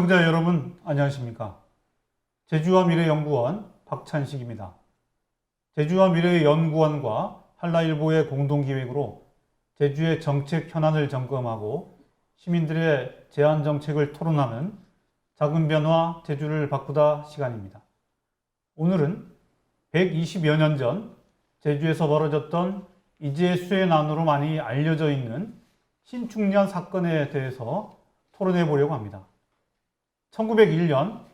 시청자 여러분 안녕하십니까? 제주와 미래연구원 박찬식입니다. 제주와 미래연구원과 한라일보의 공동기획으로 제주의 정책 현안을 점검하고 시민들의 제안 정책을 토론하는 작은 변화 제주를 바꾸다 시간입니다. 오늘은 120여 년 전 제주에서 벌어졌던 이제수의 난으로 많이 알려져 있는 신축년 사건에 대해서 토론해 보려고 합니다. 1901년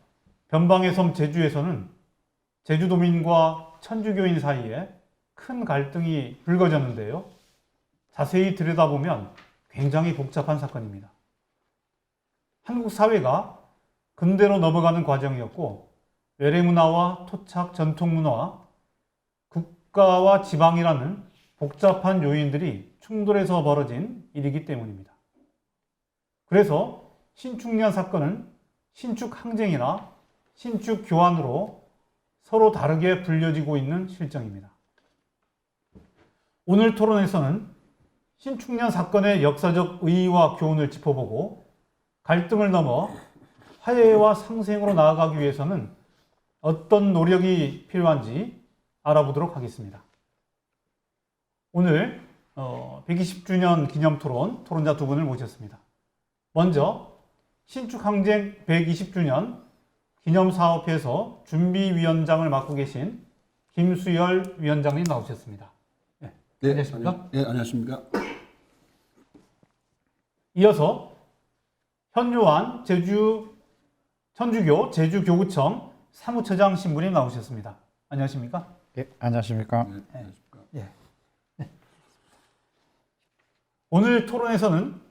변방의 섬 제주에서는 제주도민과 천주교인 사이에 큰 갈등이 불거졌는데요. 자세히 들여다보면 굉장히 복잡한 사건입니다. 한국 사회가 근대로 넘어가는 과정이었고 외래문화와 토착 전통문화, 국가와 지방이라는 복잡한 요인들이 충돌해서 벌어진 일이기 때문입니다. 그래서 신축년 사건은 신축 항쟁이나 신축 교환으로 서로 다르게 불려지고 있는 실정입니다. 오늘 토론에서는 신축년 사건의 역사적 의의와 교훈을 짚어보고 갈등을 넘어 화해와 상생으로 나아가기 위해서는 어떤 노력이 필요한지 알아보도록 하겠습니다. 오늘 120주년 기념 토론자 두 분을 모셨습니다. 먼저 신축항쟁 120주년 기념사업회에서 준비위원장을 맡고 계신 김수열 위원장님 나오셨습니다. 네, 안녕하십니까? 네, 안녕하십니까? 이어서 현요한 천주교 제주교구청 사무처장 신부님 나오셨습니다. 안녕하십니까? 예, 안녕하십니까? 네, 안녕하십니까? 네. 오늘 토론에서는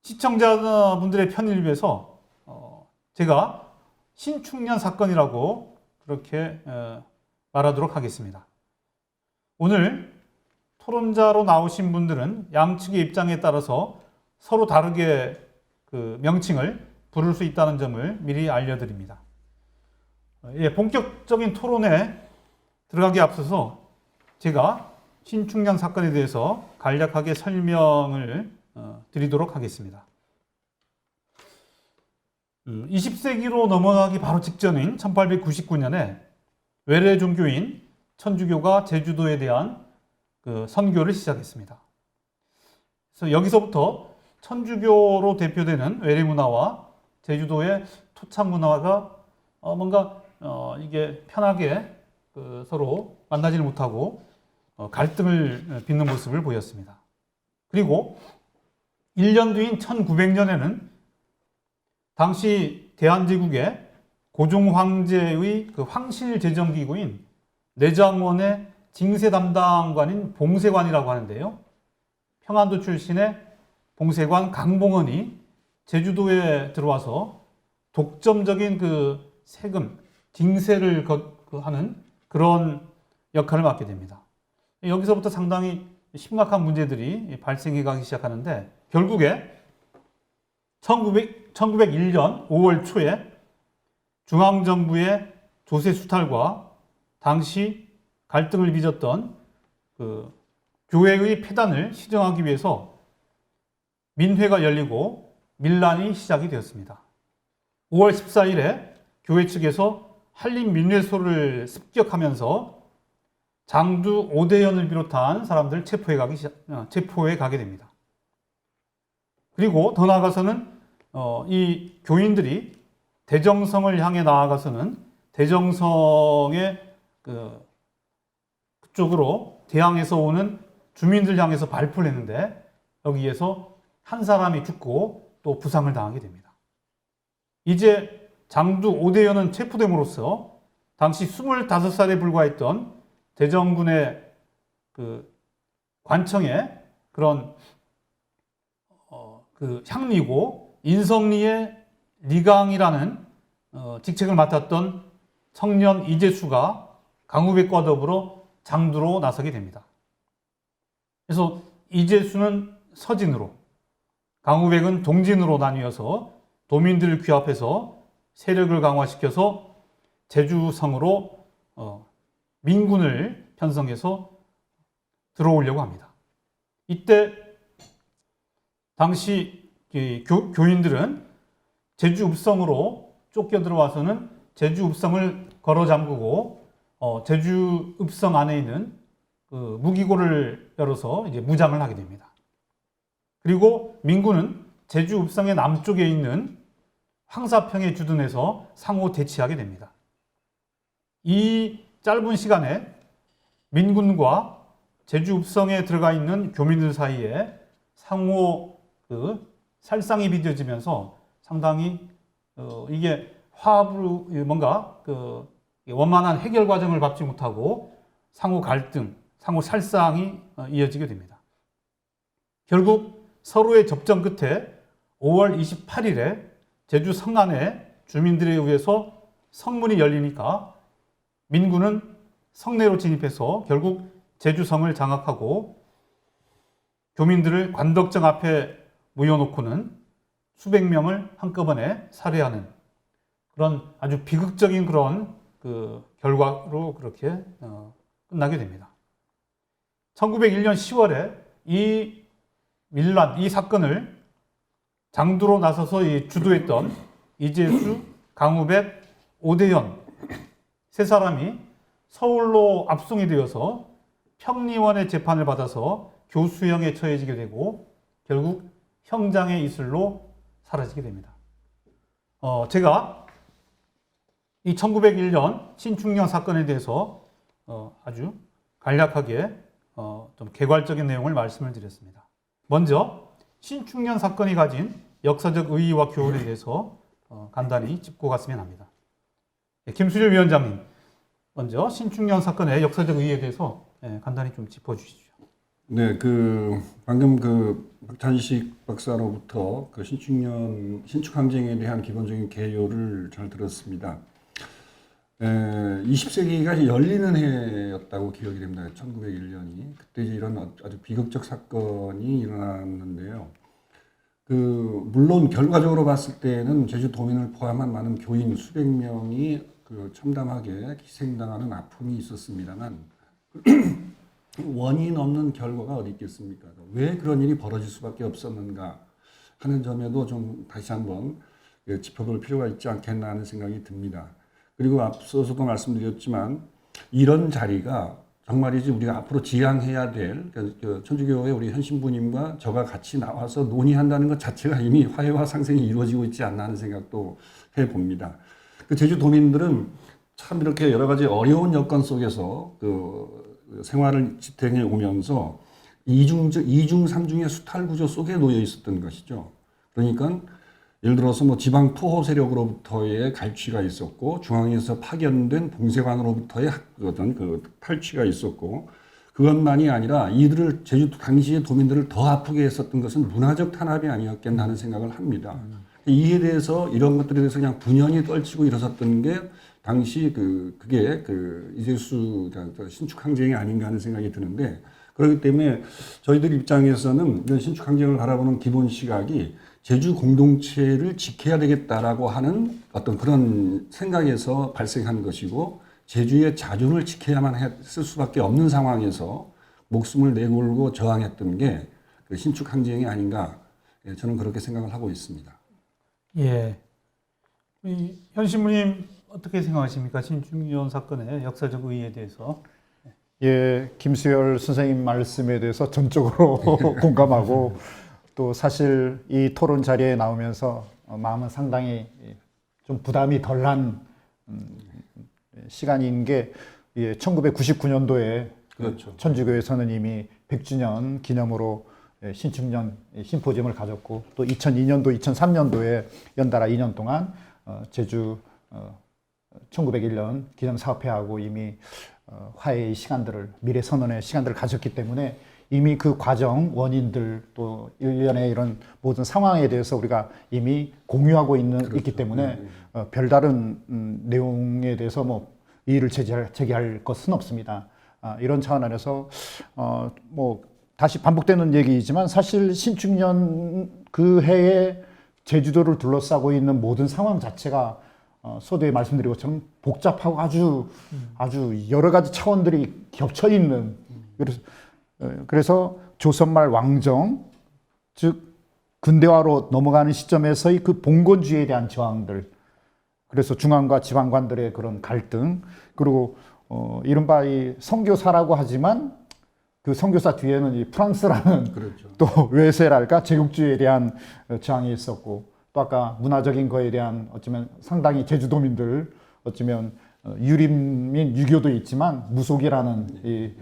시청자분들의 편의를 위해서 제가 신축년 사건이라고 그렇게 말하도록 하겠습니다. 오늘 토론자로 나오신 분들은 양측의 입장에 따라서 서로 다르게 그 명칭을 부를 수 있다는 점을 미리 알려드립니다. 본격적인 토론에 들어가기 앞서서 제가 신축년 사건에 대해서 간략하게 설명을 드리도록 하겠습니다. 20세기로 넘어가기 바로 직전인 1899년에 외래 종교인 천주교가 제주도에 대한 그 선교를 시작했습니다. 그래서 여기서부터 천주교로 대표되는 외래 문화와 제주도의 토착 문화가 뭔가 이게 편하게 서로 만나지를 못하고 갈등을 빚는 모습을 보였습니다. 그리고 1년 뒤인 1900년에는 당시 대한제국의 고종 황제의 그 황실 재정기구인 내장원의 징세 담당관인 봉세관이라고 하는데요. 평안도 출신의 봉세관 강봉원이 제주도에 들어와서 독점적인 그 세금, 징세를 하는 그런 역할을 맡게 됩니다. 여기서부터 상당히 심각한 문제들이 발생해 가기 시작하는데 결국에 1901년 5월 초에 중앙정부의 조세 수탈과 당시 갈등을 빚었던 그 교회의 폐단을 시정하기 위해서 민회가 열리고 밀란이 시작이 되었습니다. 5월 14일에 교회 측에서 한림민회소를 습격하면서 장두 오대연을 비롯한 사람들 체포해 가게 됩니다. 그리고 더 나아가서는 이 교인들이 대정성을 향해 나아가서는 대정성의 그쪽으로 대항해서 오는 주민들 향해서 발포를 했는데 여기에서 한 사람이 죽고 또 부상을 당하게 됩니다. 이제 장두 오대연은 체포됨으로써 당시 25살에 불과했던 대정군의 그 관청의 그런 그 향리고 인성리의 리강이라는 직책을 맡았던 청년 이재수가 강우백과 더불어 장두로 나서게 됩니다. 그래서 이재수는 서진으로, 강우백은 동진으로 나뉘어서 도민들을 규합해서 세력을 강화시켜서 제주성으로 민군을 편성해서 들어오려고 합니다. 이때 당시 교인들은 제주 읍성으로 쫓겨 들어와서는 제주 읍성을 걸어 잠그고 제주 읍성 안에 있는 그 무기고를 열어서 이제 무장을 하게 됩니다. 그리고 민군은 제주 읍성의 남쪽에 있는 황사평에 주둔해서 상호 대치하게 됩니다. 이 짧은 시간에 민군과 제주 읍성에 들어가 있는 교민들 사이에 상호 그 살상이 빚어지면서 상당히 이게 화합으로 뭔가 그 원만한 해결 과정을 밟지 못하고 상호 갈등, 상호 살상이 이어지게 됩니다. 결국 서로의 접전 끝에 5월 28일에 제주 성안에 주민들에 의해서 성문이 열리니까 민군은 성내로 진입해서 결국 제주성을 장악하고 교민들을 관덕정 앞에 모여놓고는 수백 명을 한꺼번에 살해하는 그런 아주 비극적인 그런 그 결과로 그렇게 끝나게 됩니다. 1901년 10월에 이 밀란, 이 사건을 장두로 나서서 주도했던 이재수, 강우백, 오대현 세 사람이 서울로 압송이 되어서 평리원의 재판을 받아서 교수형에 처해지게 되고 결국 형장의 이슬로 사라지게 됩니다. 제가 이 1901년 신축년 사건에 대해서 아주 간략하게 좀 개괄적인 내용을 말씀을 드렸습니다. 먼저 신축년 사건이 가진 역사적 의의와 교훈에 대해서 간단히 짚고 갔으면 합니다. 김수일 위원장님, 먼저 신축년 사건의 역사적 의의에 대해서 간단히 좀 짚어주시죠. 네, 방금 박찬식 박사로부터 신축항쟁에 대한 기본적인 개요를 잘 들었습니다. 20세기가 열리는 해였다고 기억이 됩니다. 1901년이. 그때 이런 아주 비극적 사건이 일어났는데요. 물론 결과적으로 봤을 때는 제주도민을 포함한 많은 교인 수백 명이 참담하게 희생당하는 아픔이 있었습니다만 원인 없는 결과가 어디 있겠습니까? 왜 그런 일이 벌어질 수밖에 없었는가 하는 점에도 좀 다시 한번 짚어볼 필요가 있지 않겠나 하는 생각이 듭니다. 그리고 앞서서도 말씀드렸지만 이런 자리가 정말이지 우리가 앞으로 지향해야 될 천주교회 우리 현신부님과 저가 같이 나와서 논의한다는 것 자체가 이미 화해와 상생이 이루어지고 있지 않나 하는 생각도 해봅니다. 제주도민들은 참 이렇게 여러 가지 어려운 여건 속에서 생활을 지탱해 오면서 이중 삼중의 수탈 구조 속에 놓여 있었던 것이죠. 그러니까 예를 들어서 지방 토호 세력으로부터의 갈취가 있었고 중앙에서 파견된 봉쇄관으로부터의 어떤 탈취가 있었고 그것만이 아니라 이들을 제주 당시의 도민들을 더 아프게 했었던 것은 문화적 탄압이 아니었겠나 하는 생각을 합니다. 이에 대해서 이런 것들에 대해서 그냥 분연히 떨치고 일어섰던 게 당시 그게 이재수 신축항쟁이 아닌가 하는 생각이 드는데 그렇기 때문에 저희들 입장에서는 이런 신축항쟁을 바라보는 기본 시각이 제주 공동체를 지켜야 되겠다라고 하는 어떤 그런 생각에서 발생한 것이고 제주의 자존을 지켜야만 했을 수밖에 없는 상황에서 목숨을 내걸고 저항했던 게 신축항쟁이 아닌가 저는 그렇게 생각을 하고 있습니다. 예, 현신부님 어떻게 생각하십니까? 신축년 사건의 역사적 의의에 대해서. 예, 김수열 선생님 말씀에 대해서 전적으로 공감하고 또 사실 이 토론 자리에 나오면서 마음은 상당히 좀 부담이 덜한 시간인 게 1999년도에 그렇죠. 천주교에서는 이미 100주년 기념으로 신축년 심포지엄을 가졌고 또 2002년도, 2003년도에 연달아 2년 동안 제주 1901년 기념사업회하고 이미 화해의 시간들을 미래 선언의 시간들을 가졌기 때문에 이미 그 과정, 원인들 또 일련의 이런 모든 상황에 대해서 우리가 이미 공유하고 있기 때문에 별다른 내용에 대해서 이의를 제기할 것은 없습니다. 이런 차원 안에서 다시 반복되는 얘기이지만 사실 신축년 그 해에 제주도를 둘러싸고 있는 모든 상황 자체가 서두에 말씀드린 것처럼 복잡하고 아주 여러 가지 차원들이 겹쳐 있는 그래서 조선말 왕정 즉 근대화로 넘어가는 시점에서의 그 봉건주의에 대한 저항들, 그래서 중앙과 지방관들의 그런 갈등, 그리고 이른바 이 선교사라고 하지만 그 선교사 뒤에는 이 프랑스라는 그렇죠. 또 외세랄까 제국주의에 대한 저항이 있었고, 또 아까 문화적인 거에 대한 어쩌면 상당히 제주도민들 어쩌면 유림민 유교도 있지만 무속이라는 이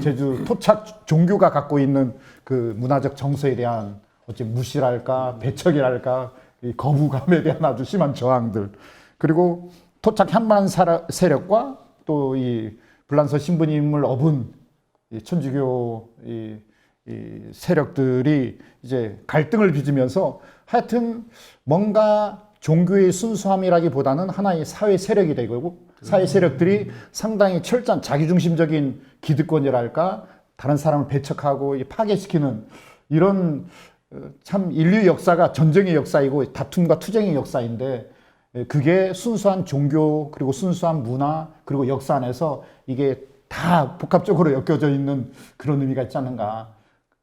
제주 토착 종교가 갖고 있는 그 문화적 정서에 대한 어쩌면 무시랄까 배척이랄까 이 거부감에 대한 아주 심한 저항들, 그리고 토착 향만 세력과 또 이 불란서 신부님을 업은 이 천주교 이 세력들이 이제 갈등을 빚으면서 하여튼 뭔가 종교의 순수함이라기보다는 하나의 사회 세력이 되고, 사회 세력들이 상당히 철저한 자기중심적인 기득권이랄까 다른 사람을 배척하고 파괴시키는 이런 참 인류 역사가 전쟁의 역사이고 다툼과 투쟁의 역사인데, 그게 순수한 종교 그리고 순수한 문화 그리고 역사 안에서 이게 다 복합적으로 엮여져 있는 그런 의미가 있지 않는가.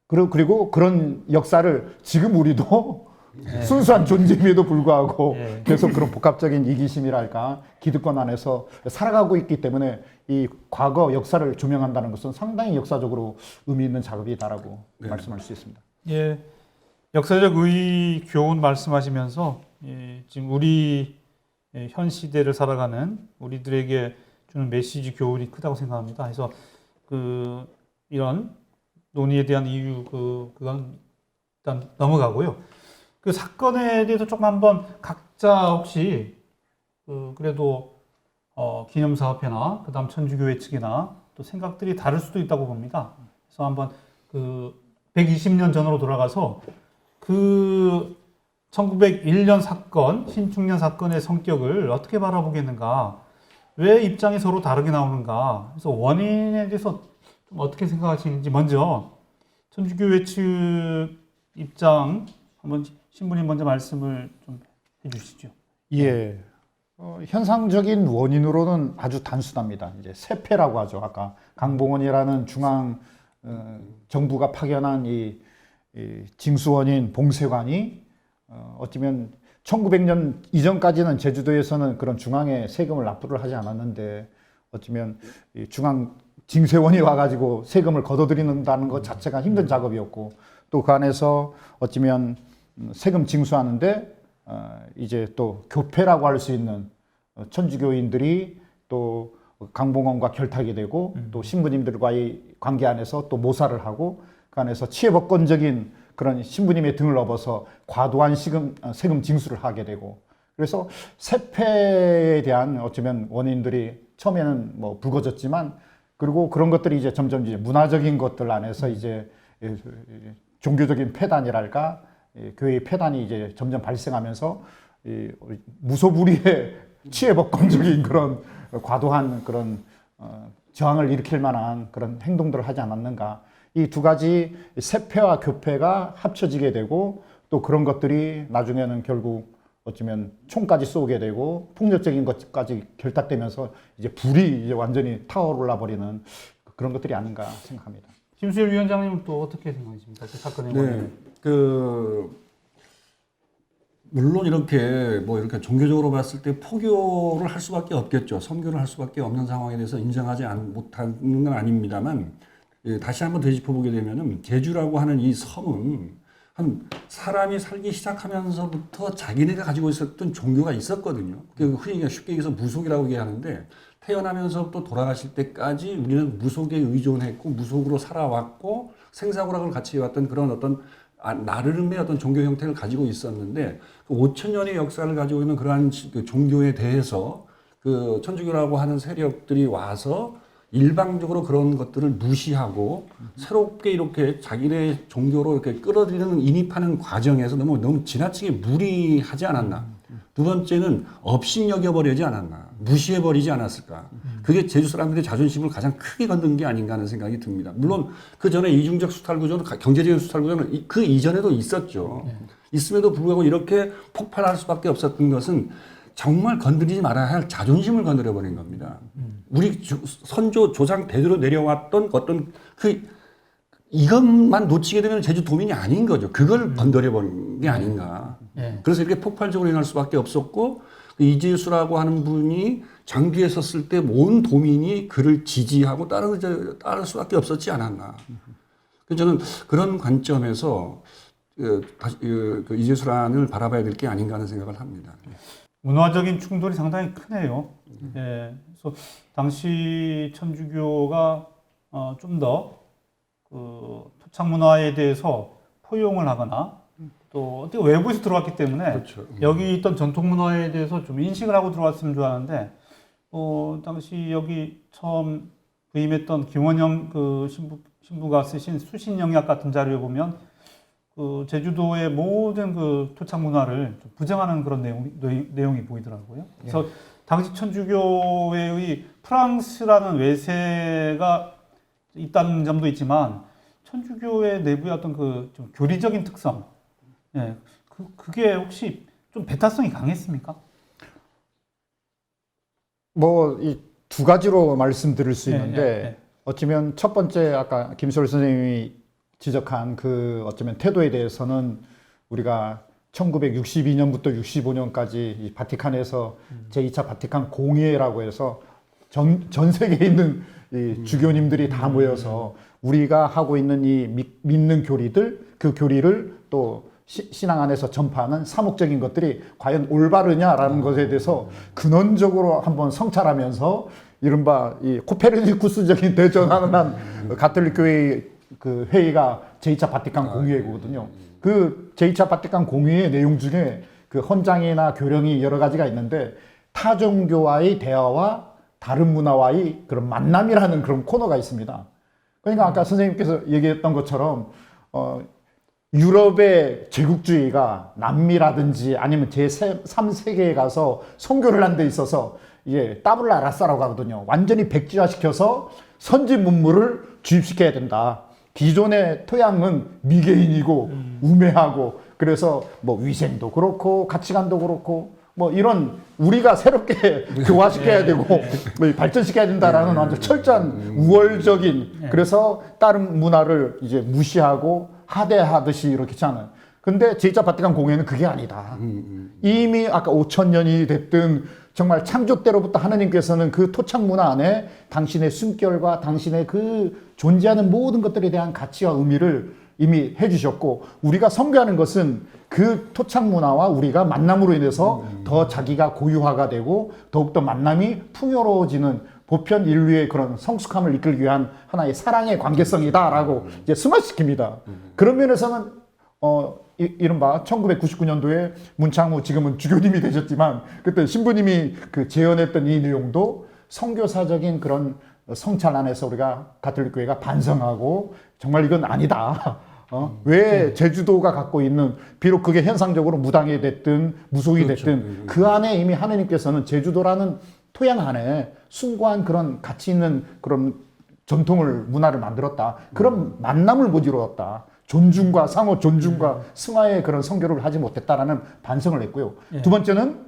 그리고 그런 역사를 지금 우리도 순수한 존재임에도 불구하고 계속 그런 복합적인 이기심이랄까 기득권 안에서 살아가고 있기 때문에 이 과거 역사를 조명한다는 것은 상당히 역사적으로 의미 있는 작업이다라고 말씀할 수 있습니다. 예, 역사적 의의 교훈 말씀하시면서 지금 우리 현 시대를 살아가는 우리들에게 주는 메시지 교훈이 크다고 생각합니다. 그래서 이런 논의에 대한 이유 그건 일단 넘어가고요. 그 사건에 대해서 조금 한번 각자 혹시 그래도 기념사업회나 그다음 천주교회 측이나 또 생각들이 다를 수도 있다고 봅니다. 그래서 한번 120년 전으로 돌아가서 1901년 사건, 신축년 사건의 성격을 어떻게 바라보겠는가, 왜 입장이 서로 다르게 나오는가, 그래서 원인에 대해서 좀 어떻게 생각하시는지 먼저 천주교회 측 입장 한번 신부님 먼저 말씀을 좀 해주시죠. 예. 현상적인 원인으로는 아주 단순합니다. 이제 세패라고 하죠. 아까 강봉원이라는 중앙 정부가 파견한 이 징수원인 봉쇄관이 어쩌면 1900년 이전까지는 제주도에서는 그런 중앙에 세금을 납부를 하지 않았는데, 어쩌면 이 중앙 징세원이 와가지고 세금을 걷어들인다는 것 자체가 힘든 작업이었고, 또 그 안에서 어쩌면 세금 징수하는데 이제 또 교패라고 할 수 있는 천주교인들이 또 강봉원과 결탁이 되고, 또 신부님들과의 관계 안에서 또 모사를 하고, 그 안에서 치해법권적인 그런 신부님의 등을 업어서 과도한 세금 징수를 하게 되고, 그래서 세패에 대한 어쩌면 원인들이 처음에는 뭐 불거졌지만, 그리고 그런 것들이 이제 점점 이제 문화적인 것들 안에서 이제 종교적인 폐단이랄까, 교회의 폐단이 이제 점점 발생하면서 무소불위의 치해법권적인 그런 과도한 그런 저항을 일으킬 만한 그런 행동들을 하지 않았는가. 이 두 가지 세패와 교패가 합쳐지게 되고, 또 그런 것들이 나중에는 결국 어쩌면 총까지 쏘게 되고 폭력적인 것까지 결탁되면서 이제 불이 이제 완전히 타오르라 버리는 그런 것들이 아닌가 생각합니다. 김수일 위원장님은 또 어떻게 생각하십니까? 그 사건의 원인. 물론 이렇게 종교적으로 봤을 때 포교를 할 수밖에 없겠죠. 선교를 할 수밖에 없는 상황에 대해서 인정하지 못하는 건 아닙니다만, 다시 한번 되짚어보게 되면은 제주라고 하는 이 섬은 한 사람이 살기 시작하면서부터 자기네가 가지고 있었던 종교가 있었거든요. 흔히 쉽게 얘기해서 무속이라고 얘기하는데, 태어나면서부터 돌아가실 때까지 우리는 무속에 의존했고 무속으로 살아왔고 생사고락을 같이 해왔던 그런 어떤 나름의 어떤 종교 형태를 가지고 있었는데, 5,000년의 역사를 가지고 있는 그러한 종교에 대해서 천주교라고 하는 세력들이 와서 일방적으로 그런 것들을 무시하고 새롭게 이렇게 자기네 종교로 이렇게 끌어들이는 인입하는 과정에서 너무 지나치게 무리하지 않았나. 두 번째는 업신여겨버리지 않았나. 무시해버리지 않았을까. 그게 제주 사람들의 자존심을 가장 크게 건든 게 아닌가 하는 생각이 듭니다. 물론 그 전에 이중적 수탈 구조는, 경제적인 수탈 구조는 그 이전에도 있었죠. 있음에도 불구하고 이렇게 폭발할 수밖에 없었던 것은 정말 건드리지 말아야 할 자존심을 건드려버린 겁니다. 우리 선조 조상 대대로 내려왔던 어떤 이것만 놓치게 되면 제주도민이 아닌 거죠. 그걸 건드려버린 게 아닌가. 예. 그래서 이렇게 폭발적으로 일어날 수밖에 없었고 그 이재수라고 하는 분이 장비에 섰을 때 온 도민이 그를 지지하고 따를 수밖에 없었지 않았나. 그래서 저는 그런 관점에서 그 이재수란을 바라봐야 될 게 아닌가 하는 생각을 합니다. 문화적인 충돌이 상당히 크네요. 예. 그래서 당시 천주교가 좀 더 그 토착 문화에 대해서 포용을 하거나 또 어떻게 외부에서 들어왔기 때문에 그렇죠. 여기 있던 전통 문화에 대해서 좀 인식을 하고 들어왔으면 좋았는데 당시 여기 처음 부임했던 김원영 그 신부가 쓰신 수신영약 같은 자료에 보면 그 제주도의 모든 그 토착 문화를 좀 부정하는 그런 내용이 보이더라고요. 그래서 당시 천주교회의 프랑스라는 외세가 있다는 점도 있지만 천주교회 내부의 어떤 그 좀 교리적인 특성, 예, 그게 혹시 좀 배타성이 강했습니까? 뭐 이 두 가지로 말씀드릴 수 있는데 예. 어쩌면 첫 번째 아까 김소월 선생님이 지적한 그 어쩌면 태도에 대해서는 우리가 1962년부터 65년까지 이 바티칸에서 제2차 바티칸 공의회라고 해서 전 세계에 있는 이 주교님들이 다 모여서 우리가 하고 있는 이 믿는 교리들, 그 교리를 또 신앙 안에서 전파하는 사목적인 것들이 과연 올바르냐라는 것에 대해서 근원적으로 한번 성찰하면서 이른바 이 코페르니쿠스적인 대전하는 한 가톨릭 교회 그 회의가 제2차 바티칸 공의회거든요. 그 제2차 바티칸 공의회 내용 중에 그 헌장이나 교령이 여러 가지가 있는데 타종교와의 대화와 다른 문화와의 그런 만남이라는 그런 코너가 있습니다. 그러니까 아까 선생님께서 얘기했던 것처럼 유럽의 제국주의가 남미라든지 아니면 제3세계에 가서 선교를 한 데 있어서 이게 따블라 라사라고 하거든요. 완전히 백지화시켜서 선지 문물을 주입시켜야 된다. 기존의 토양은 미개인이고 우매하고 그래서 뭐 위생도 그렇고 가치관도 그렇고 뭐 이런 우리가 새롭게 교화시켜야 되고 뭐 발전시켜야 된다라는 완전 철저한 우월적인 그래서 다른 문화를 이제 무시하고 하대하듯이 이렇게 하는. 근데 제2차 바티칸 공회는 그게 아니다. 이미 아까 5,000년이 됐든 정말 창조 때로부터 하나님께서는 그 토착 문화 안에 당신의 숨결과 당신의 그 존재하는 모든 것들에 대한 가치와 의미를 이미 해주셨고 우리가 선교하는 것은 그 토착 문화와 우리가 만남으로 인해서 더 자기가 고유화가 되고 더욱더 만남이 풍요로워지는 보편 인류의 그런 성숙함을 이끌기 위한 하나의 사랑의 관계성이다라고 이제 승화시킵니다. 그런 면에서는 이른바 1999년도에 문창우 지금은 주교님이 되셨지만 그때 신부님이 그 재현했던 이 내용도 선교사적인 그런 성찰 안에서 우리가 가톨릭 교회가 반성하고 정말 이건 아니다. 왜 제주도가 갖고 있는 비록 그게 현상적으로 무당이 됐든 무속이 됐든 그 안에 이미 하나님께서는 제주도라는 토양 안에 숭고한 그런 가치 있는 그런 전통을 문화를 만들었다. 그런 만남을 못 이루었다. 존중과 상호 존중과 승화의 그런 선교를 하지 못했다라는 반성을 했고요. 두 번째는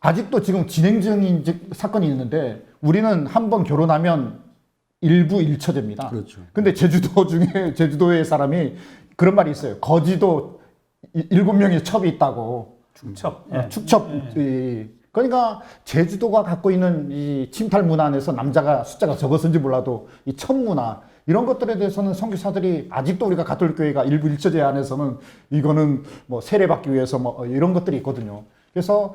아직도 지금 진행 중인 사건이 있는데 우리는 한번 결혼하면 일부 일처제입니다. 그렇죠. 근데 제주도 중에 제주도의 사람이 그런 말이 있어요. 거지도 7명의 첩이 있다고. 축첩. 축첩. 그러니까 제주도가 갖고 있는 이 침탈 문화 안에서 남자가 숫자가 적었는지 몰라도 이 첩 문화 이런 것들에 대해서는 선교사들이 아직도 우리가 가톨릭 교회가 일부 일처제 안에서는 이거는 뭐 세례받기 위해서 뭐 이런 것들이 있거든요. 그래서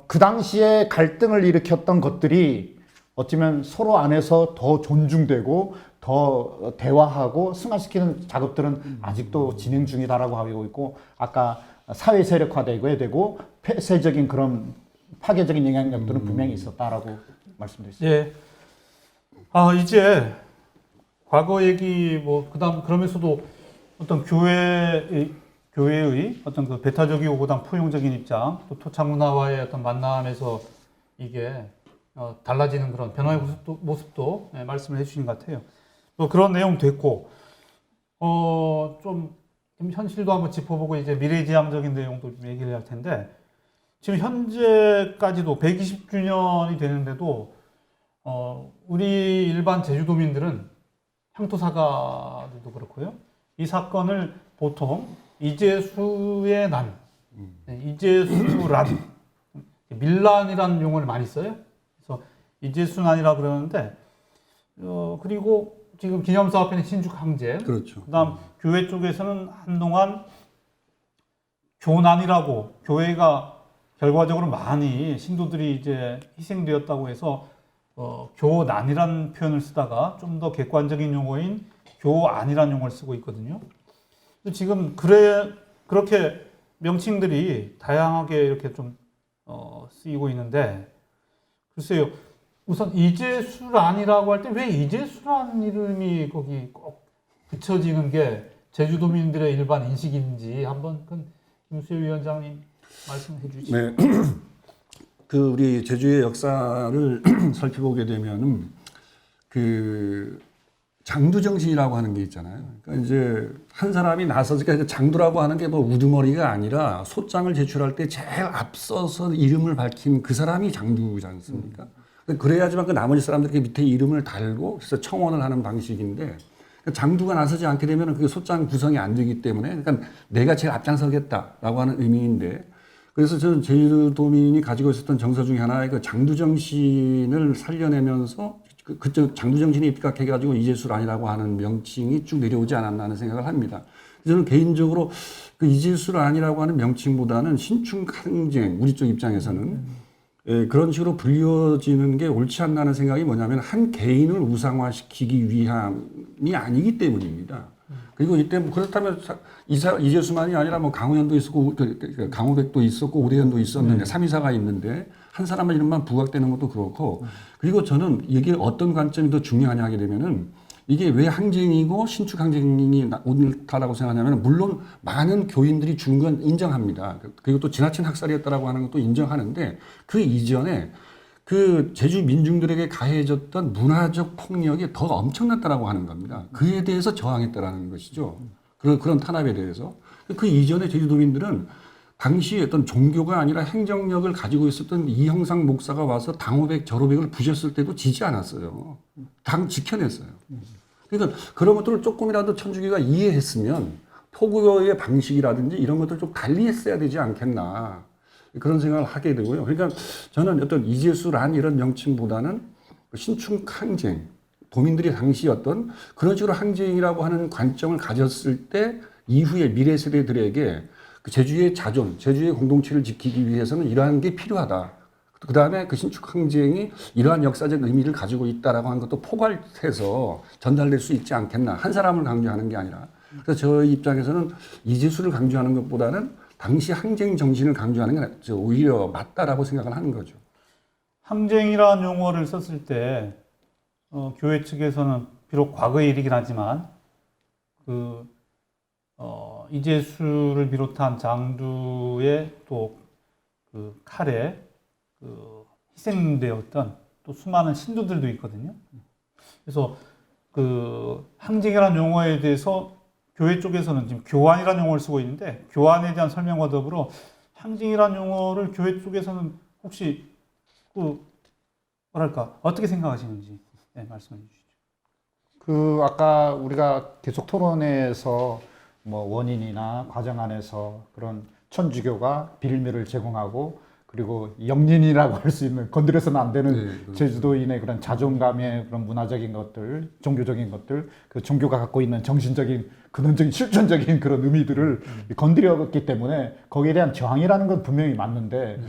그 당시에 갈등을 일으켰던 것들이 어쩌면 서로 안에서 더 존중되고 더 대화하고 승화시키는 작업들은 아직도 진행 중이다라고 하고 있고 아까 사회 세력화되고 되고 폐쇄적인 그런 파괴적인 영향력들은 분명히 있었다라고 말씀드렸습니다. 예. 이제 과거 얘기 뭐 그다음 그러면서도 어떤 교회의 어떤 그 배타적이고 그다음 포용적인 입장 또 토착 문화와의 어떤 만남에서 이게 달라지는 그런 변화의 모습도 말씀을 해주신 것 같아요. 또 그런 내용 됐고 좀 현실도 한번 짚어보고 이제 미래지향적인 내용도 좀 얘기를 할 텐데 지금 현재까지도 120주년이 되는데도 우리 일반 제주도민들은 향토사가들도 그렇고요. 이 사건을 보통 이재수의 난, 이재수란, 밀란이라는 용어를 많이 써요. 그래서 이재수난이라 그러는데, 그리고 지금 기념사업회는 신축항쟁, 그렇죠. 그다음 교회 쪽에서는 한동안 교난이라고 교회가 결과적으로 많이 신도들이 이제 희생되었다고 해서 교난이라는 표현을 쓰다가 좀 더 객관적인 용어인 교안이라는 용어를 쓰고 있거든요. 지금 그렇게 명칭들이 다양하게 이렇게 좀 쓰이고 있는데 글쎄요. 우선 이재수란이라고 할 때 왜 이재수란 이름이 거기 꼭 붙여지는 게 제주도민들의 일반 인식인지 한번 김수일 위원장님 말씀해 주시죠. 네. 그 우리 제주의 역사를 살펴보게 되면은 그 장두 정신이라고 하는 게 있잖아요. 그러니까 이제 한 사람이 나서서 그러니까 장두라고 하는 게 뭐 우두머리가 아니라 소장을 제출할 때 제일 앞서서 이름을 밝힌 그 사람이 장두지 않습니까? 그래야지만 그 나머지 사람들이 밑에 이름을 달고 그래서 청원을 하는 방식인데 장두가 나서지 않게 되면 그게 소장 구성이 안 되기 때문에 그러니까 내가 제일 앞장서겠다라고 하는 의미인데 그래서 저는 제주도민이 가지고 있었던 정서 중에 하나의 그 장두 정신을 살려내면서 그쪽 장두 정신이 입각해가지고 이재수란이라고 하는 명칭이 쭉 내려오지 않았나 하는 생각을 합니다. 저는 개인적으로 그 이재수란이라고 하는 명칭보다는 신축항쟁 우리 쪽 입장에서는 그런 식으로 불려지는 게 옳지 않나는 생각이 뭐냐면 한 개인을 우상화시키기 위함이 아니기 때문입니다. 그리고 이때 뭐 그렇다면 이재수만이 아니라 뭐 강호연도 있었고 강호백도 있었고 오대연도 있었는데 삼이사가 있는데 한 사람의 이름만 부각되는 것도 그렇고 그리고 저는 이게 어떤 관점이 더 중요하냐 하게 되면은 이게 왜 항쟁이고 신축 항쟁이 옳다라고 생각하냐면 물론 많은 교인들이 죽은 건 인정합니다. 그리고 또 지나친 학살이었다라고 하는 것도 인정하는데 그 이전에 그 제주 민중들에게 가해졌던 문화적 폭력이 더 엄청났다라고 하는 겁니다. 그에 대해서 저항했다라는 것이죠. 그런 탄압에 대해서. 그 이전에 제주도민들은 당시 어떤 종교가 아니라 행정력을 가지고 있었던 이형상 목사가 와서 당호백, 절호백을 부셨을 때도 지지 않았어요. 당 지켜냈어요. 그러니까 그런 것들을 조금이라도 천주교가 이해했으면 포교의 방식이라든지 이런 것들을 좀 달리 했어야 되지 않겠나. 그런 생각을 하게 되고요. 그러니까 저는 어떤 이재수란 이런 명칭보다는 신축 항쟁, 도민들이 당시 어떤 그런 식으로 항쟁이라고 하는 관점을 가졌을 때 이후에 미래 세대들에게 그 제주의 자존, 제주의 공동체를 지키기 위해서는 이러한 게 필요하다. 그 다음에 그 신축 항쟁이 이러한 역사적 의미를 가지고 있다라고 하는 것도 포괄해서 전달될 수 있지 않겠나. 한 사람을 강조하는 게 아니라. 그래서 저희 입장에서는 이재수를 강조하는 것보다는 당시 항쟁 정신을 강조하는 게 오히려 맞다라고 생각을 하는 거죠. 항쟁이라는 용어를 썼을 때 교회 측에서는 비록 과거의 일이긴 하지만 이재수를 비롯한 장두의 또 그 칼에 희생되었던 또 수많은 신도들도 있거든요. 그래서 그 항쟁이라는 용어에 대해서 교회 쪽에서는 지금 교환이라는 용어를 쓰고 있는데 교환에 대한 설명과 더불어 항쟁이라는 용어를 교회 쪽에서는 혹시 어떻게 생각하시는지 말씀해 주시죠. 아까 우리가 계속 토론회에서 뭐 원인이나 과정 안에서 그런 천주교가 빌미를 제공하고 그리고 영린이라고 할 수 있는 건드려서는 안 되는 제주도인의 그런 자존감의 그런 문화적인 것들, 종교적인 것들, 그 종교가 갖고 있는 정신적인, 근원적인, 실존적인 그런 의미들을 건드렸기 때문에 거기에 대한 저항이라는 건 분명히 맞는데,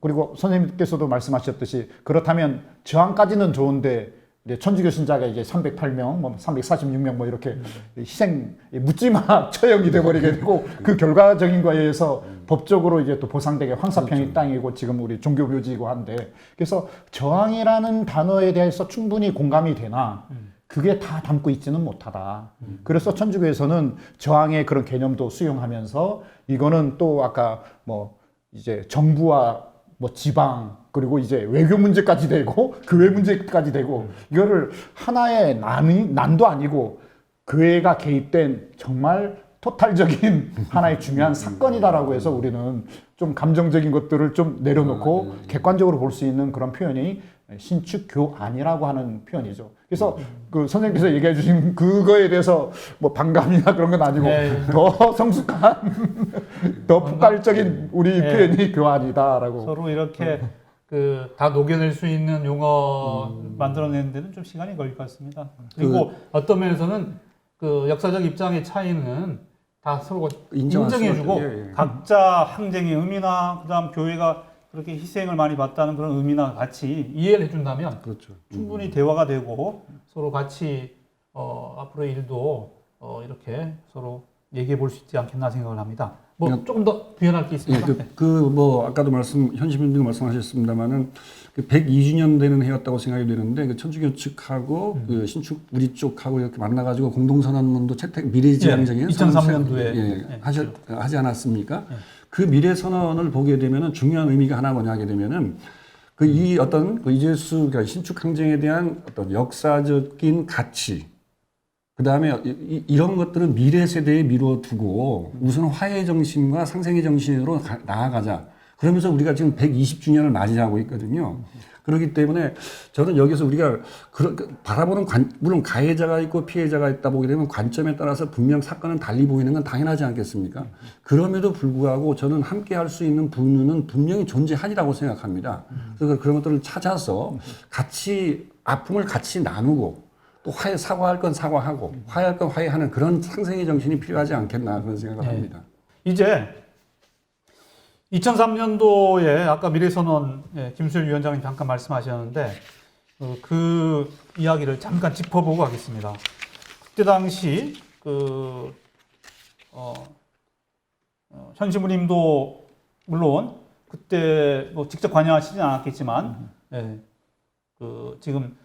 그리고 선생님께서도 말씀하셨듯이 그렇다면 저항까지는 좋은데 천주교 신자가 이제 308명, 뭐 346명 뭐 이렇게 희생 묻지마 처형이 돼버리게 되고 그 결과적인 거에 의해서 법적으로 이제 또 보상되게 황사평이 그렇죠. 땅이고 지금 우리 종교묘지이고 한데 그래서 저항이라는 단어에 대해서 충분히 공감이 되나 그게 다 담고 있지는 못하다. 그래서 천주교에서는 저항의 그런 개념도 수용하면서 이거는 또 아까 뭐 이제 정부와 뭐 지방 그리고 이제 외교 문제까지 되고 교회 문제까지 되고 이거를 하나의 난도 아니고 교회가 개입된 정말 토탈적인 하나의 중요한 사건이다라고 해서 우리는 좀 감정적인 것들을 좀 내려놓고 네. 객관적으로 볼 수 있는 그런 표현이 신축교안이라고 하는 표현이죠. 그래서 그 선생님께서 얘기해 주신 그거에 대해서 뭐 반감이나 그런 건 아니고 네. 더 성숙한 더 폭발적인 우리 네. 표현이 교안이다라고. 서로 이렇게 그 다 녹여낼 수 있는 용어 만들어내는 데는 좀 시간이 걸릴 것 같습니다. 그리고 어떤 면에서는 그 역사적 입장의 차이는 다 서로 인정할 인정해주고 수밖에- 예, 예. 각자 항쟁의 의미나 그다음 교회가 그렇게 희생을 많이 봤다는 그런 의미나 같이 이해를 해준다면 그렇죠. 충분히 대화가 되고 서로 같이 앞으로의 일도 이렇게 서로 얘기해 볼 수 있지 않겠나 생각을 합니다. 뭐 그냥- 조금 더 부연할 게 예, 있습니까? 뭐 아까도 현시민도 말씀하셨습니다만은 그 102주년 되는 해였다고 생각이 되는데 그 천주교 측하고 그 신축 우리 쪽하고 이렇게 만나가지고 공동선언문도 채택 미래지향적인 2003 년도에 예, 하지 않았습니까? 그 미래선언을 보게 되면은 중요한 의미가 하나 뭐냐 하게 되면은 그 이 어떤 그 이재수 그러니까 신축 항쟁에 대한 어떤 역사적인 가치 그 다음에 이런 것들은 미래 세대에 미뤄두고 우선 화해 정신과 상생의 정신으로 나아가자. 그러면서 우리가 지금 120주년을 맞이하고 있거든요. 그렇기 때문에 저는 여기서 우리가 바라보는 물론 가해자가 있고 피해자가 있다 보게 되면 관점에 따라서 분명 사건은 달리 보이는 건 당연하지 않겠습니까? 그럼에도 불구하고 저는 함께 할 수 있는 분은 분명히 존재하리라고 생각합니다. 그래서 그런 것들을 찾아서 같이 아픔을 같이 나누고 또 사과할 건 사과하고 화해할 건 화해하는 그런 상생의 정신이 필요하지 않겠나 그런 생각을 합니다. 이제 2003년도에 아까 미래선언 김수일 위원장님 잠깐 말씀하셨는데 그 이야기를 잠깐 짚어보고 하겠습니다. 그때 당시 현시무님도 물론 그때 뭐 직접 관여하시진 않았겠지만 지금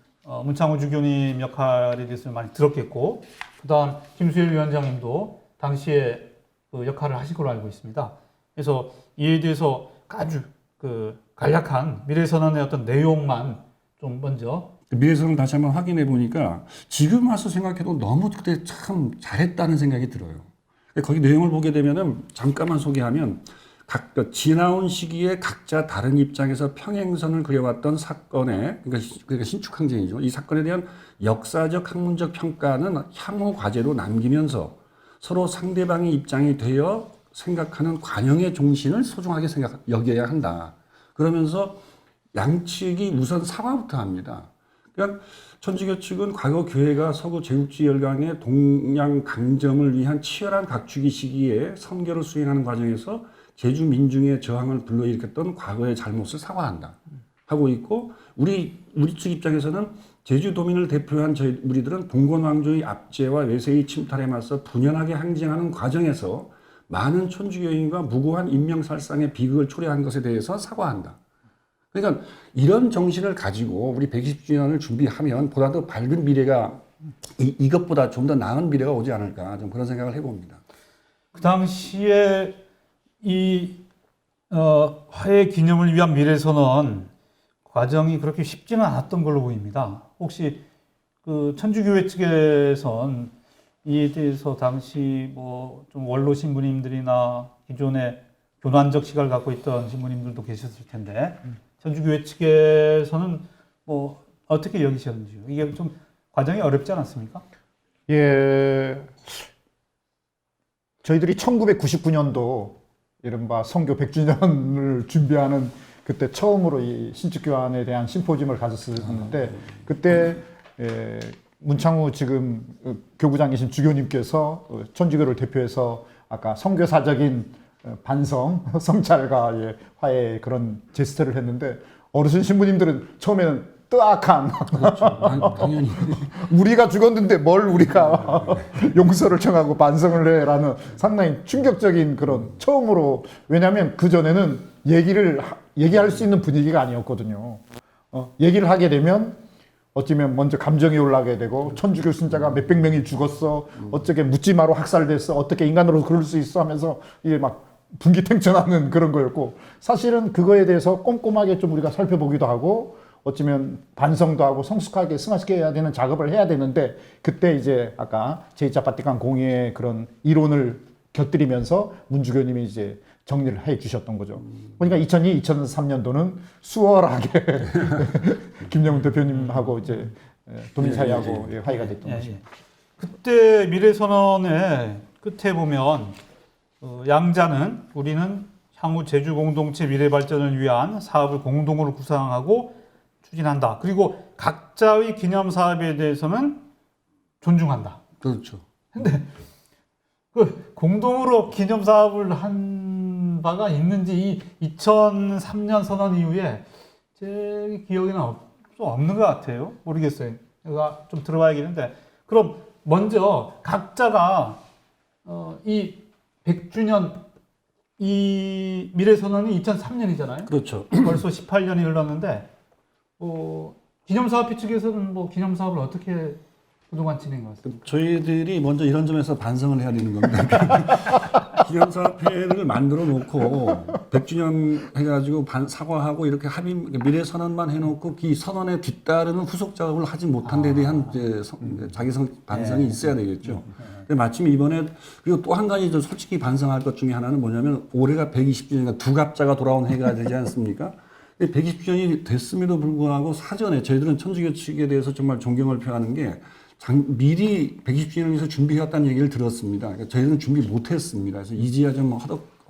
문창호 주교님 역할에 대해서 많이 들었겠고 그다음 김수일 위원장님도 당시에 그 역할을 하실 걸로 알고 있습니다. 그래서 이에 대해서 아주 그 간략한 미래선언의 어떤 내용만 좀 먼저 미래선언 다시 한번 확인해 보니까 지금 와서 생각해도 너무 그때 참 잘했다는 생각이 들어요. 거기 내용을 보게 되면은 잠깐만 소개하면 지나온 시기에 각자 다른 입장에서 평행선을 그려왔던 사건에 그러니까 신축항쟁이죠. 이 사건에 대한 역사적 학문적 평가는 향후 과제로 남기면서 서로 상대방의 입장이 되어 생각하는 관용의 종신을 소중하게 여겨야 한다. 그러면서 양측이 우선 사과부터 합니다. 그러니까 천주교 측은 과거 교회가 서구 제국주의 열강의 동양 강점을 위한 치열한 각축의 시기에 선교를 수행하는 과정에서 제주 민중의 저항을 불러일으켰던 과거의 잘못을 사과한다 하고 있고 우리 측 입장에서는 제주도민을 대표한 우리들은 봉건왕조의 압제와 외세의 침탈에 맞서 분연하게 항쟁하는 과정에서 많은 천주교인과 무고한 인명살상의 비극을 초래한 것에 대해서 사과한다. 그러니까 이런 정신을 가지고 우리 120주년을 준비하면 보다 더 밝은 미래가 이것보다 좀 더 나은 미래가 오지 않을까 좀 그런 생각을 해봅니다. 그 당시에 이 화해 기념을 위한 미래선언 과정이 그렇게 쉽지는 않았던 걸로 보입니다. 혹시 그 천주교회 측에선 이에 대해서 당시 뭐 좀 원로 신부님들이나 기존에 교난적 시각을 갖고 있던 신부님들도 계셨을 텐데 천주교회 측에서는 뭐 어떻게 여기셨는지요? 이게 좀 과정이 어렵지 않았습니까? 예, 저희들이 1999년도 이른바 선교 100주년을 준비하는 그때 처음으로 이 신축교안에 대한 심포지엄을 가졌었는데 그때 문창우 지금 교구장이신 주교님께서 천주교를 대표해서 아까 선교사적인 반성, 성찰과 화해 그런 제스처를 했는데 어르신 신부님들은 처음에는 뜨악한 그렇죠. 당연히 우리가 죽었는데 뭘 우리가 용서를 청하고 반성을 해라는 상당히 충격적인 그런 처음으로 왜냐하면 그 전에는 얘기할 수 있는 분위기가 아니었거든요. 얘기를 하게 되면 어쩌면 먼저 감정이 올라가게 되고 천주교 신자가 몇백 명이 죽었어 어떻게 묻지마로 학살됐어 어떻게 인간으로 그럴 수 있어 하면서 이게 막 분기탱천하는 그런 거였고 사실은 그거에 대해서 꼼꼼하게 좀 우리가 살펴보기도 하고 어쩌면 반성도 하고 성숙하게 승화시켜야 되는 작업을 해야 되는데 그때 이제 아까 제2차 바티칸 공의의 그런 이론을 곁들이면서 문주교님이 이제 정리를 해 주셨던 거죠. 그러니까 2002, 2003년도는 수월하게 김영훈 대표님하고 이제 도민사회하고 화해가 됐던 예, 거죠. 예. 그때 미래선언의 끝에 보면 양자는 우리는 향후 제주 공동체 미래 발전을 위한 사업을 공동으로 구상하고 추진한다. 그리고 각자의 기념 사업에 대해서는 존중한다. 그렇죠. 그 공동으로 기념 사업을 한 바가 있는지 이 2003년 선언 이후에 제 기억에는 좀 없는 것 같아요. 모르겠어요. 제가 좀 들어봐야겠는데 그럼 먼저 각자가 이 100주년 이 미래선언이 2003년이잖아요. 그렇죠. 벌써 18년이 흘렀는데 기념사업회 측에서는 뭐 기념사업을 어떻게 그동안 진행해 왔어요? 저희들이 먼저 이런 점에서 반성을 해야 되는 겁니다. 기념사업회를 만들어 놓고 100주년 해가지고 사과하고 이렇게 합의 미래 선언만 해놓고 이 선언에 뒤따르는 후속 작업을 하지 못한 데 대한 이제 자기 반성이 있어야 되겠죠. 근데 마침 이번에 그리고 또 한 가지 솔직히 반성할 것 중에 하나는 뭐냐면 올해가 120주년이니까 두 갑자가 돌아온 해가 되지 않습니까? 120주년이 됐음에도 불구하고 사전에 저희들은 천주교 측에 대해서 정말 존경을 표하는 게 미리 120주년을 위해서 준비해왔다는 얘기를 들었습니다. 그러니까 저희들은 준비 못했습니다. 그래서 이제야 좀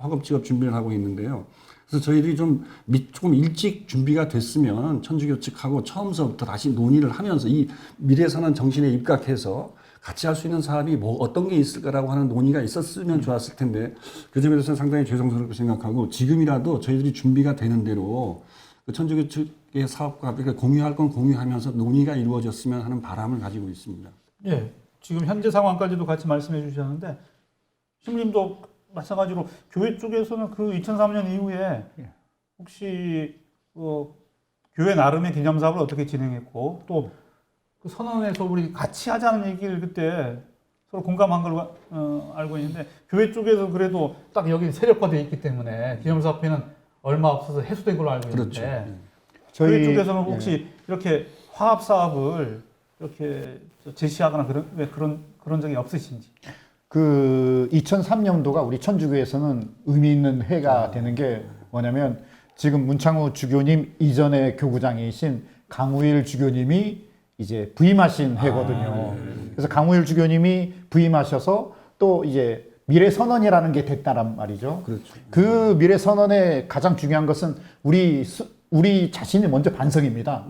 허겁지겁 준비를 하고 있는데요. 그래서 저희들이 조금 일찍 준비가 됐으면 천주교 측하고 처음서부터 다시 논의를 하면서 이 미래선언 정신에 입각해서 같이 할 수 있는 사업이 뭐 어떤 게 있을까라고 하는 논의가 있었으면 좋았을 텐데 그 점에 대해서는 상당히 죄송스럽게 생각하고 지금이라도 저희들이 준비가 되는 대로 그 천주교 측의 사업과 그러니까 공유할 건 공유하면서 논의가 이루어졌으면 하는 바람을 가지고 있습니다. 예, 지금 현재 상황까지도 같이 말씀해 주셨는데 신부님도 마찬가지로 교회 쪽에서는 그 2003년 이후에 혹시 교회 나름의 기념 사업을 어떻게 진행했고 또 그 선언에서 우리 같이 하자는 얘기를 그때 서로 공감한 걸로 알고 있는데 교회 쪽에서 그래도 딱 여기 세력화되어 있기 때문에 기념사업회는 얼마 없어서 해소된 걸로 알고 있는데 그렇죠. 교회 쪽에서는 혹시 이렇게 화합 사업을 이렇게 제시하거나 그런 적이 없으신지? 그 2003년도가 우리 천주교에서는 의미 있는 해가 되는 게 뭐냐면 지금 문창우 주교님 이전의 교구장이신 강우일 주교님이 이제 부임하신 해거든요. 그래서 강우일 주교님이 부임하셔서 또 이제 미래 선언이라는 게 됐다란 말이죠. 그렇죠. 그 미래 선언의 가장 중요한 것은 우리 자신이 먼저 반성입니다.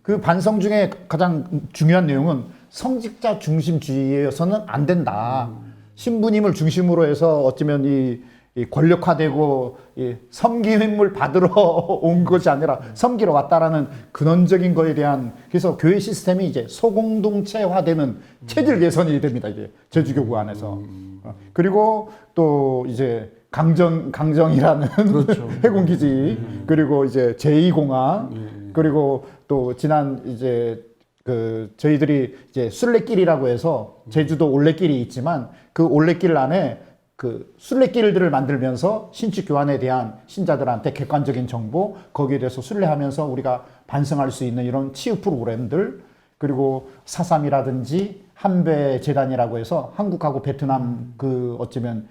그 반성 중에 가장 중요한 내용은 성직자 중심주의여서는 안 된다. 신부님을 중심으로 해서 어쩌면 이 권력화되고 이 섬김을 받으러 온 것이 아니라 섬기러 왔다라는 근원적인 거에 대한 그래서 교회 시스템이 이제 소공동체화되는 체질 개선이 됩니다. 이제 제주교구 안에서 그리고 또 이제 강정이라는 그렇죠. 해군기지 그리고 이제 제2공항 그리고 또 지난 이제 그 저희들이 이제 순례길이라고 해서 제주도 올레길이 있지만 그 올레길 안에 그 순례길들을 만들면서 신축 교환에 대한 신자들한테 객관적인 정보 거기에 대해서 순례하면서 우리가 반성할 수 있는 이런 치유 프로그램들 그리고 4.3이라든지 한배 재단이라고 해서 한국하고 베트남 그 어쩌면